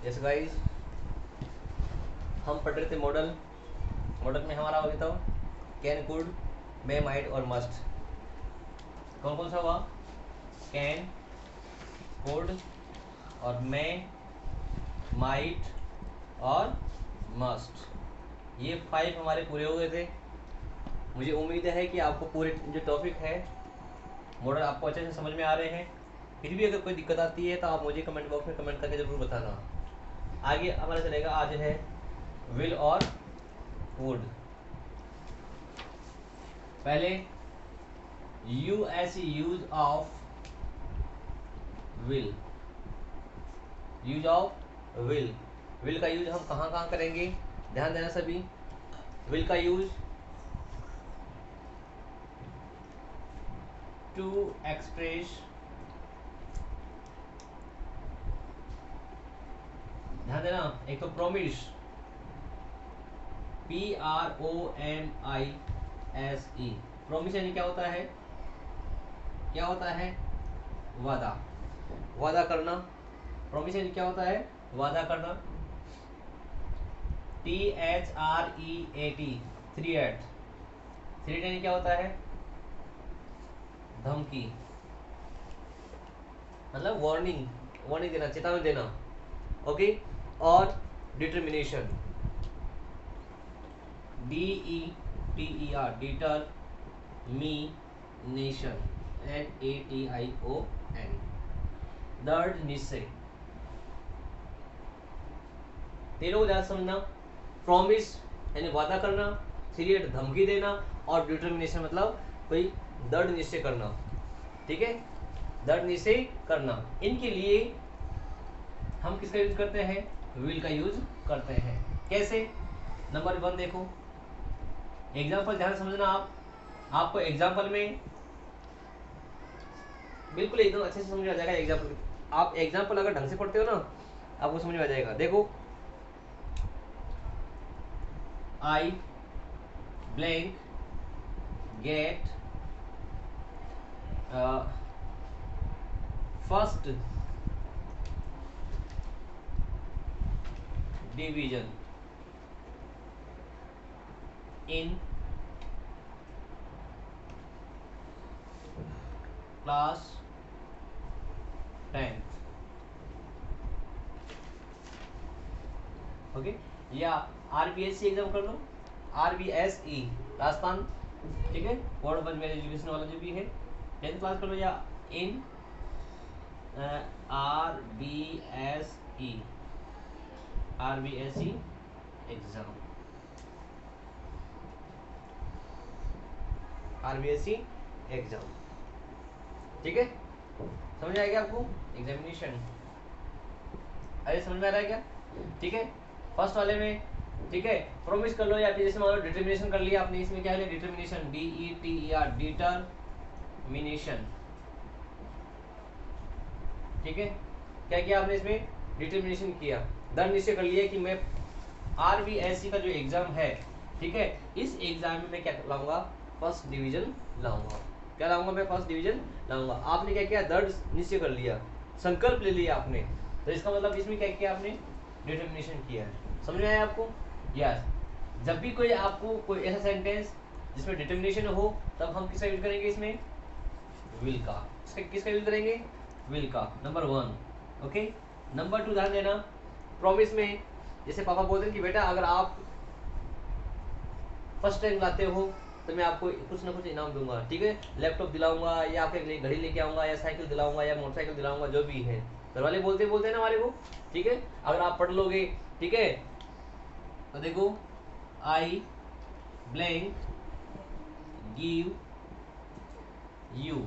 Yes guys, हम पढ़ रहे थे मॉडल। मॉडल में हमारा हो गया था कैन, कुड, मे, माइट और मस्ट। कौन कौन सा हुआ? कैन, कुड और मे, माइट और मस्ट। ये 5 हमारे पूरे हो गए थे। मुझे उम्मीद है कि आपको पूरे जो टॉपिक है मॉडल आपको अच्छे से समझ में आ रहे हैं। फिर भी अगर कोई दिक्कत आती है तो आप मुझे कमेंट बॉक्स में कमेंट करके ज़रूर बताना। आगे हमारा चलेगा, आज है विल और वुड। पहले use of will. Use of will. Will का यूज हम कहाँ कहाँ करेंगे, ध्यान देना सभी। विल का यूज टू एक्सप्रेस, ध्यान देना, एक तो प्रोमिस, PROMISE। प्रोमिस यानी क्या होता है? क्या होता है? वादा। वादा करना। प्रोमिस यानी क्या होता है? वादा करना। THREAT, threat. थ्रेट यानी क्या होता है? धमकी, मतलब वार्निंग। वार्निंग देना, चेतावनी देना। ओके। और डिटर्मिनेशन, DETER, डिटर मी नेशन, NATION, दृढ़ निश्चय। तीनों को ध्यान समझना। प्रॉमिस यानी वादा करना, थ्रेट धमकी देना, और डिटर्मिनेशन मतलब कोई दृढ़ निश्चय करना। ठीक है, दृढ़ निश्चय करना। इनके लिए हम किसका यूज करते हैं? विल का यूज करते हैं। कैसे? नंबर 1 देखो, एग्जाम्पल ध्यान समझना। आपको एग्जाम्पल में बिल्कुल एकदम अच्छे से समझ में आ जाएगा। एग्जाम्पल, आप एग्जाम्पल अगर ढंग से पढ़ते हो ना, आपको समझ में आ जाएगा। देखो, आई blank get first division in class 10th। Okay, या RBSE एग्जाम कर लो, RBSE राजस्थान, ठीक है, बोर्ड ऑफ एजुकेशन वाला जो भी है, 10th क्लास कर लो। या इन RBSE एग्जाम, RBSE एग्जाम, ठीक है। समझ आएगा आपको? एग्जामिनेशन, अरे समझ में आ रहा है क्या? ठीक है, फर्स्ट वाले में, ठीक है, प्रोमिस कर लो, या फिर जैसे मान लो डिटर्मिनेशन कर लिया आपने। इसमें क्या है? Determination, DETER, determination. ठीक है, क्या किया आपने? इसमें डिटर्मिनेशन किया, दृढ़ निश्चय कर लिया कि मैं RBSE का जो एग्जाम है, ठीक है, इस एग्जाम में मैं क्या लाऊंगा? फर्स्ट डिवीजन लाऊंगा। क्या लाऊंगा? मैं फर्स्ट डिवीजन लाऊंगा। आपने क्या किया? दृढ़ निश्चय कर लिया, संकल्प ले लिया आपने। तो इसका मतलब इसमें क्या किया आपने? डिटर्मिनेशन किया है। समझ में आया आपको? यस। जब भी कोई आपको कोई ऐसा सेंटेंस जिसमें डिटर्मिनेशन हो, तब हम किसका यूज करेंगे? इसमें विल का। किसका यूज करेंगे? विल का। नंबर 1। ओके। नंबर 2 ध्यान देना, प्रॉमिस में जैसे पापा बोलते हैं कि बेटा अगर आप फर्स्ट टाइम लाते हो तो मैं आपको कुछ ना कुछ इनाम दूंगा, ठीक है, लैपटॉप दिलाऊंगा, या आपके लिए घड़ी लेके आऊंगा, या साइकिल दिलाऊंगा, या मोटरसाइकिल दिलाऊंगा, जो भी है। घर वाले बोलते बोलते हैं ना हमारे को, ठीक है। अगर आप पढ़ लोगे, ठीक है, तो देखो, आई blank give you,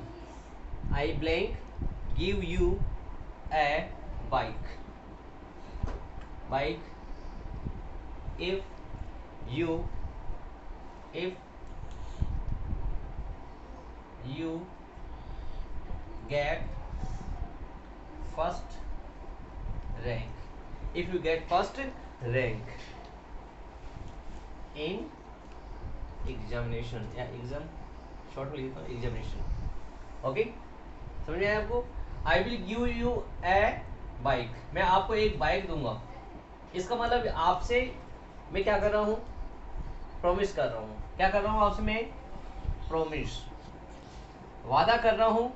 I blank give U A bike, bike if you get first rank, if you get first rank in examination, या एग्जाम शॉर्ट में लिखता हूँ, एग्जामिनेशन। ओके, समझ में आया आपको? I will give U A bike, मैं आपको एक बाइक दूंगा, इसका मतलब आपसे मैं क्या कर रहा हूँ, प्रॉमिस कर रहा हूँ। क्या कर रहा हूँ आपसे मैं, प्रॉमिस, वादा कर रहा हूँ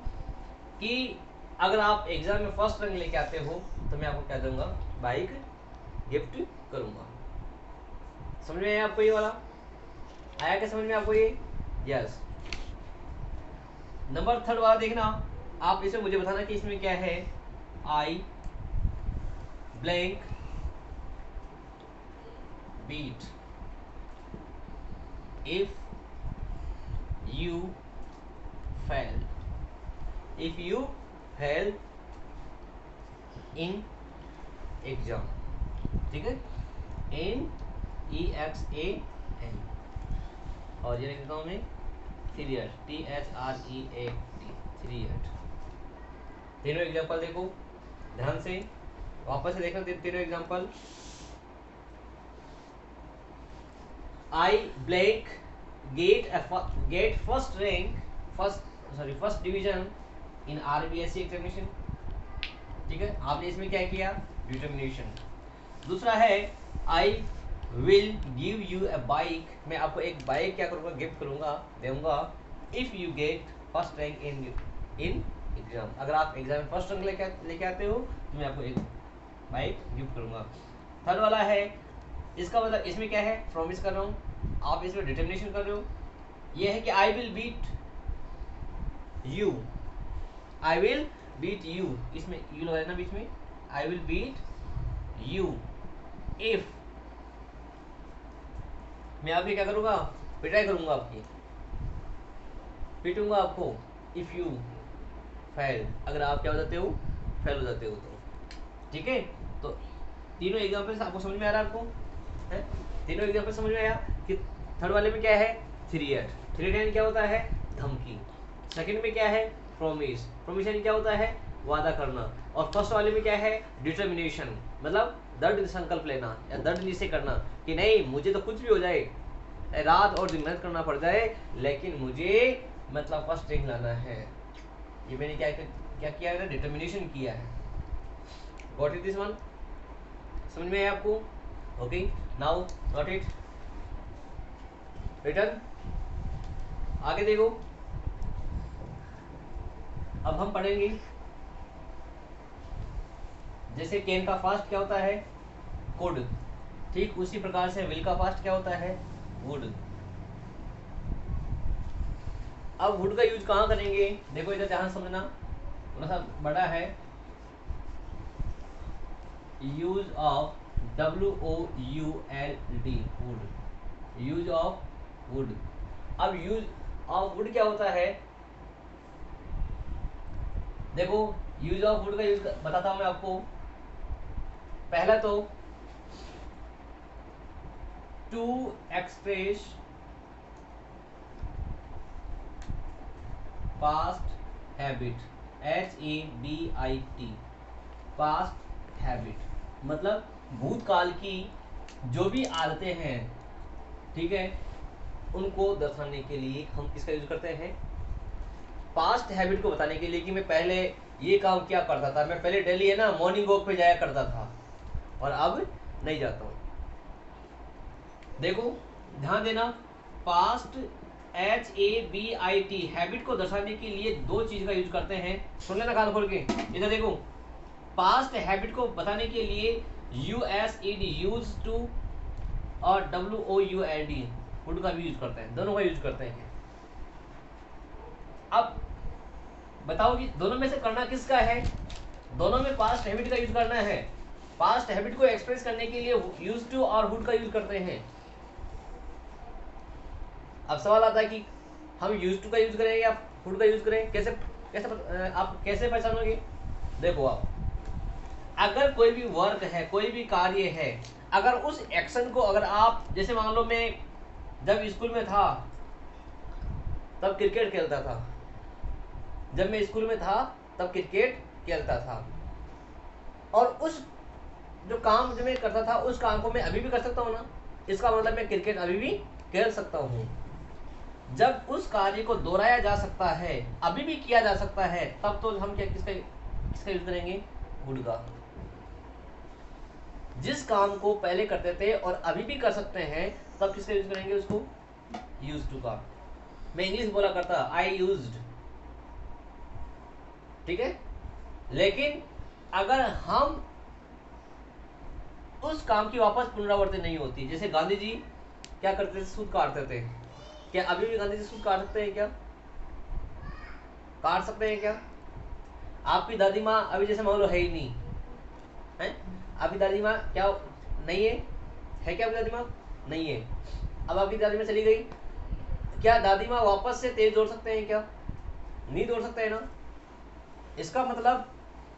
कि अगर आप एग्जाम में फर्स्ट रैंक लेके आते हो तो मैं आपको क्या दूंगा, बाइक गिफ्ट करूंगा। समझ में आया आपको ये वाला, आया क्या समझ में आपको ये, यस। नंबर थर्ड वाला देखना, आप इसमें मुझे बताना कि इसमें क्या है, I blank beat if you fail, if you fail in exam, ठीक है, इन EXAM, और ये लिख देता हूँ मैं थ्रीएट, THREAT, थ्रीएट। तीनों एग्जाम्पल देखो ध्यान से, वापस से देखना तीनों example. I blank get first rank, first division in RBSC examination, ठीक है, आपने इसमें क्या किया, डिटर्मिनेशन। दूसरा है I will give you a bike, मैं आपको एक बाइक क्या करूंगा, गिफ्ट करूंगा, दूंगा, if you get first rank in exam, अगर आप एग्जाम में फर्स्ट रैंक लेके आते हो तो मैं आपको एक बाइक गिफ्ट करूंगा। थर्ड वाला है, इसका मतलब इसमें क्या है, प्रॉमिस कर रहा हूँ, आप इसमें डिटर्मिनेशन कर रहे हो, ये है कि I will beat you, I will beat you, इसमें यू लगाना बीच में, I will beat you if, मैं आपकी क्या करूंगा, पिटाई करूंगा आपकी, पीटूंगा आपको, इफ यू फेल, अगर आप क्या हो जाते हो, फेल हो जाते हो तो, ठीक है। तो तीनों एग्जांपल्स आपको समझ में आ रहा है, आपको है, तीनों एग्जांपल समझ में आया कि थर्ड वाले में क्या है, थ्रीएट, थ्रीएट क्या होता है, धमकी, सेकंड में क्या है, प्रॉमिस, प्रॉमिस क्या होता है, वादा करना, और फर्स्ट वाले में क्या है, डिटर्मिनेशन, मतलब दृढ़ संकल्प लेना या दृढ़ निश्चय करना कि नहीं मुझे तो कुछ भी हो जाए, रात और दिन मेहनत करना पड़ जाए, लेकिन मुझे मतलब फर्स्ट रैंक लाना है। ये मैंने क्या किया है, डिटर्मिनेशन किया है। गॉट इट दिस वन, समझ में आया आपको, okay, now got it, return, आगे देखो, अब हम पढ़ेंगे जैसे कैन का फास्ट क्या होता है, कुड, ठीक उसी प्रकार से विल का फास्ट क्या होता है, वुड। अब वुड का यूज कहाँ करेंगे, देखो इधर ध्यान समझना, थोड़ा सा बड़ा है, use of WOULD, would, use of would. अब यूज ऑफ वुड क्या होता है, देखो यूज ऑफ वुड का यूज बताता हूं मैं आपको। पहला तो to express past habit, HABIT, past habit, मतलब भूतकाल की जो भी आदतें हैं, ठीक है, उनको दर्शाने के लिए हम किसका यूज करते हैं, पास्ट हैबिट को बताने के लिए कि मैं पहले ये काम क्या करता था, मैं पहले डेली है ना मॉर्निंग वॉक पे जाया करता था और अब नहीं जाता हूं। देखो ध्यान देना, पास्ट HABIT, हैबिट को दर्शाने के लिए दो चीज का यूज करते हैं, सुन लेना कान खोल के, इधर देखो, पास्ट हैबिट को बताने के लिए USED, यूज टू, और WOULD, वुड का भी यूज करते हैं, दोनों का यूज करते हैं। अब बताओ कि दोनों में से करना किसका है, दोनों में पास्ट हैबिट का यूज करना है। पास्ट हैबिट को एक्सप्रेस करने के लिए यूज टू और वुड का यूज करते हैं। अब सवाल आता है कि हम यूज टू का यूज करें या वुड का यूज करें, कैसे कैसे आप कैसे पहचानोगे, देखो आप, अगर कोई भी वर्क है, कोई भी कार्य है, अगर उस एक्शन को, अगर आप जैसे मान लो मैं जब स्कूल में था तब क्रिकेट खेलता था, जब मैं स्कूल में था तब क्रिकेट खेलता था, और उस जो काम जो मैं करता था उस काम को मैं अभी भी कर सकता हूँ ना, इसका मतलब मैं क्रिकेट अभी भी खेल सकता हूँ। जब उस कार्य को दोहराया जा सकता है, अभी भी किया जा सकता है, तब तो हम क्या किसका यूज करेंगे, वुड का। जिस काम को पहले करते थे और अभी भी कर सकते हैं, तब किसका यूज करेंगे उसको? यूज टू का। मैं इंग्लिश बोला करता आई यूज्ड, ठीक है। लेकिन अगर हम उस काम की वापस पुनरावृत्ति नहीं होती, जैसे गांधी जी क्या करते थे? सूद काटते थे। क्या अभी भी गांधी जी सूद काट सकते हैं क्या? काट सकते हैं क्या? आपकी दादी माँ अभी जैसे मान लो है ही नहीं है, आपकी दादी माँ क्या नहीं है क्या? आपकी दादी माँ नहीं है, अब आपकी दादी माँ चली गई, क्या दादी माँ वापस से तेज दौड़ सकते हैं क्या? नहीं दौड़ सकते हैं ना। इसका मतलब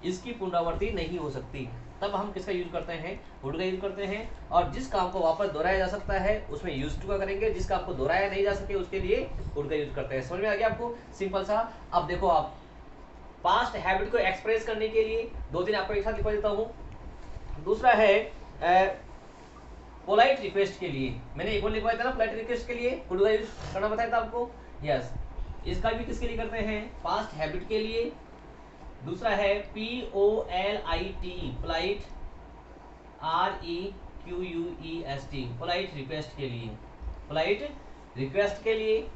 इसकी पुनरावृत्ति नहीं हो सकती। तब हम किसका यूज करते हैं? वुड का यूज करते हैं। और जिस काम को वापस दोहराया जा सकता है उसमें यूज टू का करेंगे, जिस काम को दोहराया नहीं जा सके उसके लिए वुड का यूज करते हैं। समझ में आ गया आपको? सिंपल सा। अब देखो, आप पास्ट हैबिट को एक्सप्रेस करने के लिए दो तीन आपको एक साथ लिखवा देता हूं। दूसरा है पोलाइट रिक्वेस्ट के लिए, मैंने एक और लिखवाया था ना, पोलाइट रिक्वेस्ट के लिए वुड का यूज करना बताया था आपको। यस, इसका भी किसके लिए करते हैं? पास्ट हैबिट के लिए। दूसरा है POLIT, polite, REQUEST, polite request के लिए। पोलाइट रिक्वेस्ट के लिए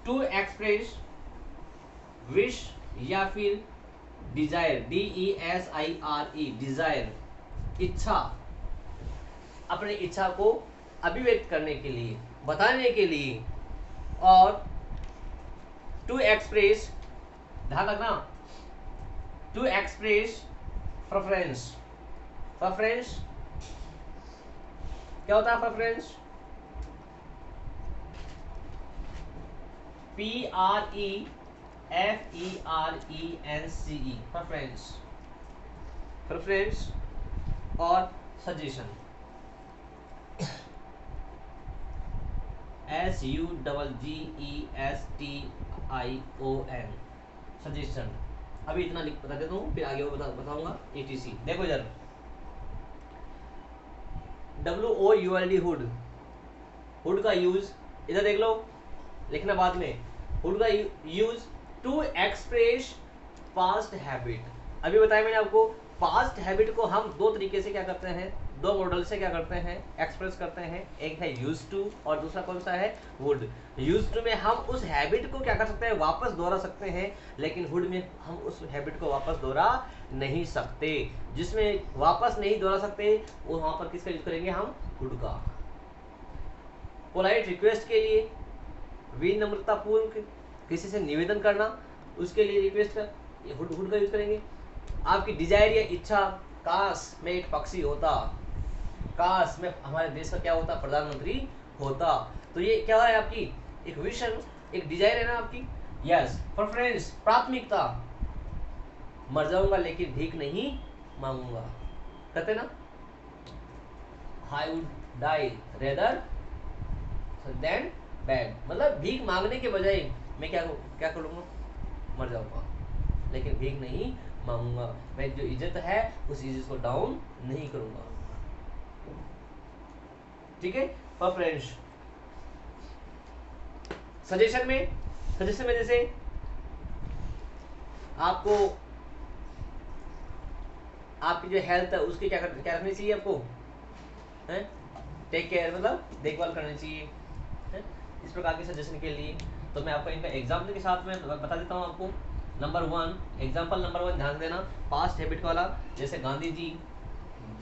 टू एक्सप्रेस विश या फिर डिजायर, DESIRE, डिजायर, इच्छा, अपनी इच्छा को अभिव्यक्त करने के लिए, बताने के लिए। और टू एक्सप्रेस, ध्यान रखना, टू एक्सप्रेस प्रेफरेंस। प्रेफरेंस क्या होता है? Preference PREFERENCE, preference. प्रेफरेंस और सजेशन, SUGGESTION, सजेशन। अभी इतना लिख बता देता हूँ, फिर आगे वो बताऊंगा। ETC देखो जरा, WOULD, हुड। हुड का यूज इधर देख लो, लिखना बाद में। हुड का use to express past habit. अभी बताया मैंने आपको, पास्ट हैबिट को हम दो तरीके से क्या करते हैं, दो मॉडल से क्या करते हैं? एक्सप्रेस करते हैं। एक है यूज टू और दूसरा कौन सा है? वुड। यूज टू में हम उस हैबिट को क्या कर सकते हैं? वापस दोहरा सकते हैं। लेकिन वुड में हम उस हैबिट को वापस दोहरा नहीं सकते। जिसमें वापस नहीं दोहरा सकते वो वहां पर किसका यूज करेंगे हम? वुड का। पोलाइट रिक्वेस्ट के लिए विनम्रतापूर्वक किसी से निवेदन करना, उसके लिए रिक्वेस्ट का हुड का यूज करेंगे। आपकी डिजायर या इच्छा, काश मैं एक पक्षी होता, काश मैं हमारे देश का क्या होता? प्रधानमंत्री होता। तो ये क्या है? आपकी एक विजन, एक डिजायर है ना आपकी। यस। प्रेफरेंस, प्राथमिकता, मर जाऊंगा लेकिन भीख नहीं मांगूंगा, कहते ना, I would die rather than beg, मतलब भीख मांगने के बजाय मैं क्या करूंगा? मर जाऊंगा लेकिन भीख नहीं मांगूंगा। मैं जो इज्जत है उस इज्जत को डाउन नहीं करूंगा, ठीक है। प्रेफरेंस। सजेशन में जैसे आपको आपकी जो हेल्थ है उसकी क्या रखनी चाहिए आपको? टेक केयर, मतलब देखभाल करनी चाहिए है? इस प्रकार के सजेशन के लिए तो मैं आपको इनका एग्जाम्पल के साथ में बता देता हूँ आपको। नंबर 1, एग्जाम्पल नंबर 1 ध्यान देना, पास्ट हैबिट वाला। जैसे Gandhi ji,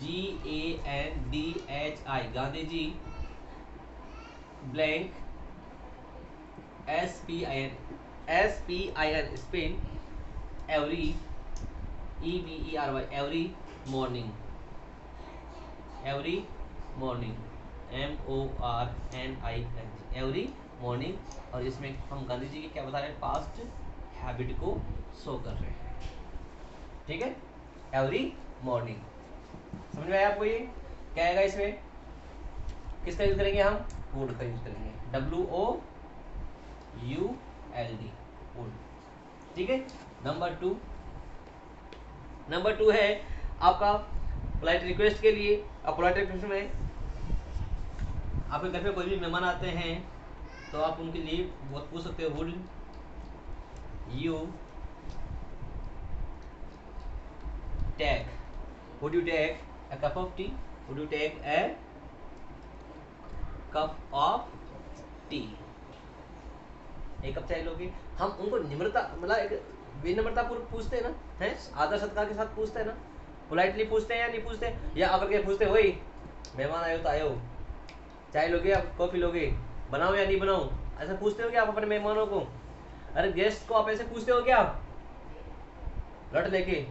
GANDHI, Gandhi ji, blank SPIN, spin, every, EVERY, every morning, every morning, MORNING, every morning. और इसमें हम गांधी जी की क्या बता रहे हैं? पास्ट हैबिट को शो कर रहे हैं, ठीक है। एवरी मॉर्निंग, समझ में आया आपको? ये क्या आएगा? इसमें किसका यूज करेंगे हम? वुड का यूज करेंगे, WOULD, वुड, ठीक है। नंबर 2 है आपका पोलाइट रिक्वेस्ट के लिए। अब पोलाइट रिक्वेस्ट में आपके घर पे कोई भी मेहमान आते हैं तो आप उनके लिए बहुत पूछ सकते हो, would you take a cup of tea? Would you take a cup of tea? एक कप चाय लोगे? हम उनको निम्रता मतलब एक विनम्रता पूर्वक पूछते हैं ना, हैं आदर सत्कार के साथ पूछते हैं ना, पोलाइटली पूछते हैं या नहीं पूछते, या आकर के पूछते हैं वही मेहमान आए हो तो आए हो, चाय लोगे आप कॉफी लोगे, बनाओ या नहीं बनाओ, ऐसा पूछते हो क्या आप अपने मेहमानों को? अरे गेस्ट को आप ऐसे पूछते हो क्या, लट लेके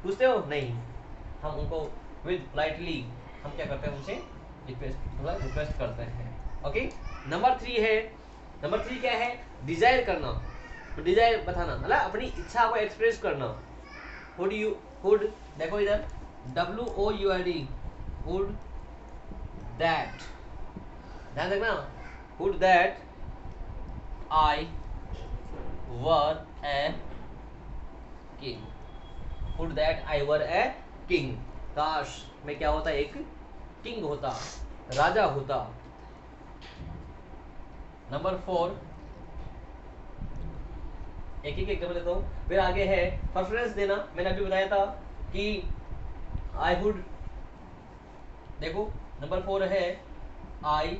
पूछते हो? नहीं, हम उनको विद पोलाइटली हम क्या करते हैं, उनसे रिक्वेस्ट करते हैं। ओके, नंबर 3 है, नंबर 3 क्या है? डिजायर करना, तो डिजायर बताना मतलब अपनी इच्छा को एक्सप्रेस करना। वुड देखो इधर WOULD वुड दैट, ध्यान रखना, would that I were a king, would that I were a king, काश मैं क्या होता, एक किंग होता, राजा होता। नंबर 4 एक एक एग्जाम्पल देता हूँ, फिर आगे है प्रेफरेंस देना। मैंने अभी बताया था कि आई वुड, देखो नंबर 4 है I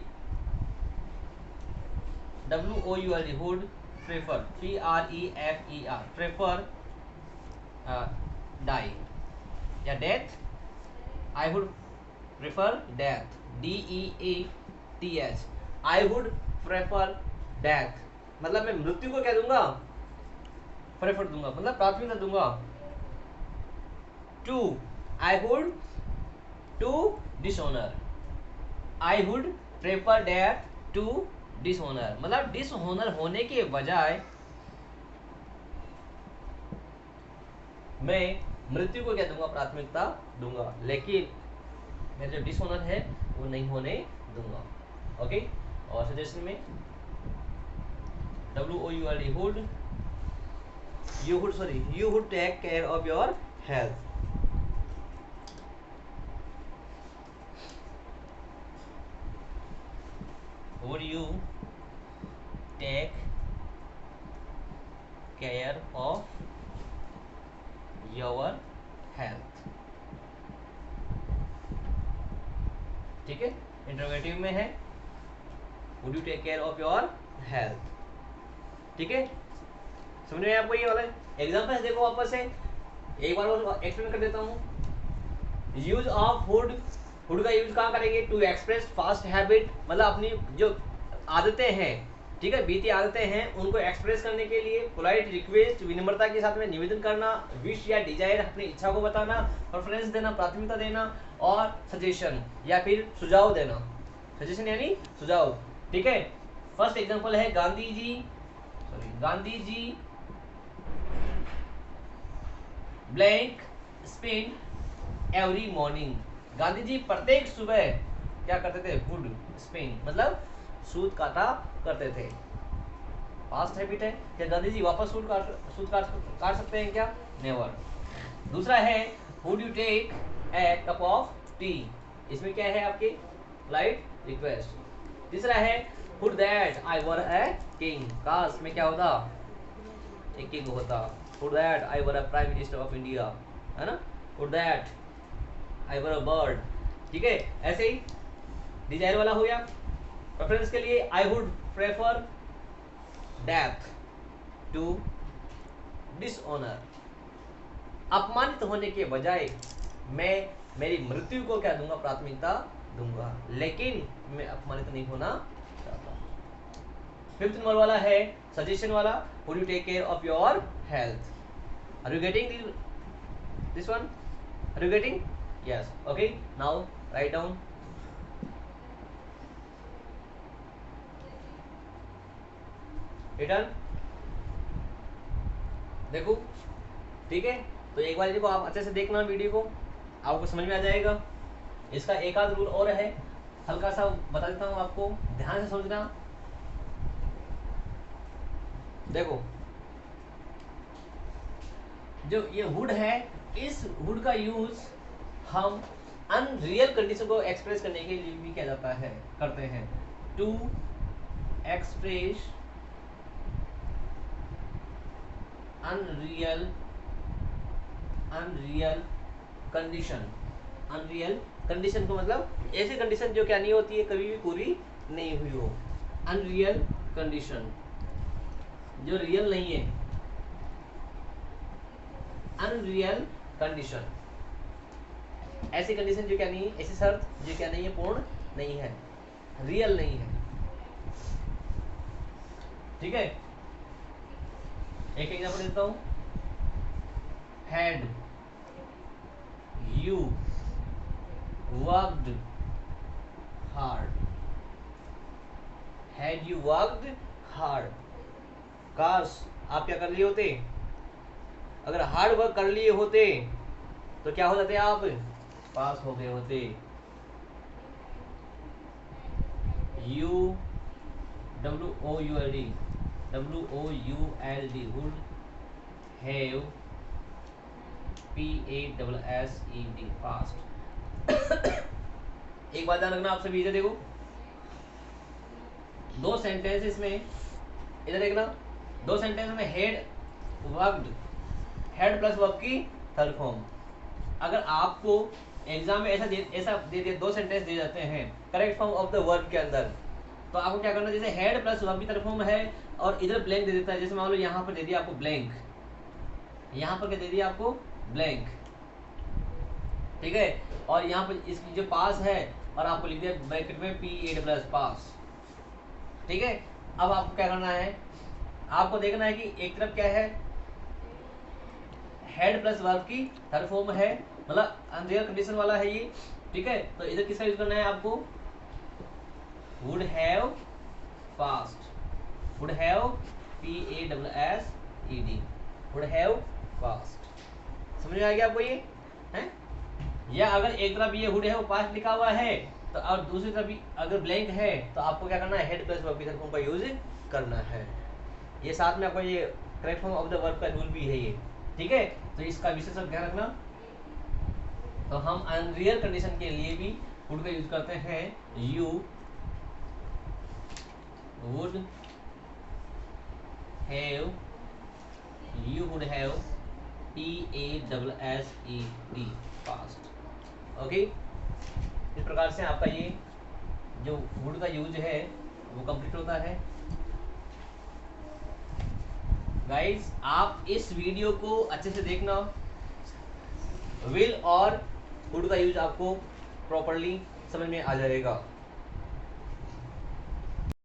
WOULD would prefer PREFER prefer die या death, I would prefer death DEATH, I would prefer death मतलब मैं मृत्यु को क्या दूंगा, प्रेफर दूंगा मतलब प्राथमिकता दूंगा। To I would to dishonour, I would prefer death to dishonour मतलब डिसऑनर होने के बजाय मैं मृत्यु को क्या दूंगा, प्राथमिकता दूंगा, लेकिन मेरा जो डिसऑनर है वो नहीं होने दूंगा। ओके, और सजेशन में WOULD would you would take care of your health, would you take care of your health, ठीक है, इंटरोगेटिव में है would you take care of your health, ठीक है, समझ में आपको ये वाला एग्जांपल देखो वापस से एक बार और एक्सप्लेन कर देता हूँ। यूज ऑफ वुड, वुड का यूज कहाँ करेंगे, टू एक्सप्रेस फास्ट हैबिट मतलब अपनी जो आदतें हैं, ठीक है, बीती आदतें हैं उनको एक्सप्रेस करने के लिए, पोलाइट रिक्वेस्ट विनम्रता के साथ में निवेदन करना, विश या डिजायर अपनी इच्छा को बताना, प्रेफरेंस देना प्राथमिकता देना, और सजेशन या फिर सुझाव देना, सजेशन यानी सुझाव, ठीक है। फर्स्ट एग्जांपल है Gandhi ji blank spin every morning, Gandhi ji प्रत्येक सुबह क्या करते थे, वुड स्पिन मतलब सूत काटा करते थे। पास्ट हैबिट है, क्या गांधी जी वापस सूत काट सकते हैं क्या, नेवर। दूसरा है would you take a cup of tea, इसमें क्या है आपकी लाइट रिक्वेस्ट। तीसरा है would that I were a king, काश में क्या होता, एक किंग होता। Would that I were a prime minister of India, है ना, would that I were a bird, ठीक है। ऐसे ही डिजायर वाला हो गया, प्रेफरेंस के लिए I would prefer death to dishonour, अपमानित होने के बजाय मैं मेरी मृत्यु को क्या दूंगा, प्राथमिकता दूंगा, लेकिन मैं अपमानित नहीं होना चाहता। फिफ्थ नंबर वाला है सजेशन वाला, would you take care of your health, are you getting this one, are you getting, yes, okay, now write down. Return देखो, ठीक है, तो एक बार को आप अच्छे से देखना वीडियो को, आपको समझ में आ जाएगा। इसका एक आध रूल और है, हल्का सा बता देता हूँ आपको, ध्यान से समझना। देखो जो ये वुड है, इस वुड का यूज हम अनरियल कंडीशन को एक्सप्रेस करने के लिए भी किया जाता है, करते हैं, to express unreal condition, unreal condition को मतलब ऐसी कंडीशन जो क्या नहीं होती है, कभी भी पूरी नहीं हुई हो। अनरियल कंडीशन जो रियल नहीं है, अनरियल कंडीशन ऐसी कंडीशन जो क्या नहीं है, ऐसी शर्त जो क्या नहीं है, पूर्ण नहीं है, रियल नहीं है। ठीक है, एक एग्जांपल देता हूं। Had you worked hard, had you worked hard, काश आप क्या कर लिए होते, अगर हार्ड वर्क कर लिए होते तो क्या हो जाते आप, पास हो गए होते। You WOULD would have PASSED past. एक बात ध्यान रखना आप सभी, इधर देखो दो सेंटेंसेस में, इधर देखना दो सेंटेंस में head worked, head plus verb की थर्ड फॉर्म। अगर आपको एग्जाम में ऐसा दे दिया, दो सेंटेंस दे जाते हैं correct form of the verb के अंदर, तो आपको क्या करना, जैसे हेड प्लस वर्ब की थर्ड फॉर्म है और इधर ब्लैंक दे देता है, जैसे मान लो यहाँ पर दे दिया आपको ब्लैंक, यहाँ पर क्या दे दिया आपको ब्लैंक, ठीक है, और यहाँ पर इसकी जो पास है और आपको लिख दिया ब्रैकेट में PAD प्लस पास। ठीक है, अब आपको क्या करना है, आपको देखना है कि एक तरफ क्या है, हेड प्लस वर्ब की थर्ड फॉर्म है, मतलब अनरियल कंडीशन वाला है ये। ठीक है, तो इधर किसका यूज करना है आपको, would have past, would have PASSED, would have past. समझ में आ गया आपको ये है? या अगर एक तरफ ये वुड हैव पास्ट लिखा हुआ है तो, और दूसरी तरफ भी अगर ब्लैंक है तो आपको क्या करना है, हेड प्लस वर्ब की थर्ड फॉर्म का यूज करना है। ये साथ में आपको ये correct form of the verb का रूल भी है ये। ठीक है, तो इसका विशेष ध्यान रखना। तो हम अनरियल कंडीशन के लिए भी वुड का यूज करते हैं, you would have, you would have PASSED past. Okay, इस प्रकार से आपका ये जो वुड का यूज है वो कंप्लीट होता है। गाइस आप इस वीडियो को अच्छे से देखना, विल और वुड का यूज आपको प्रॉपर्ली समझ में आ जाएगा।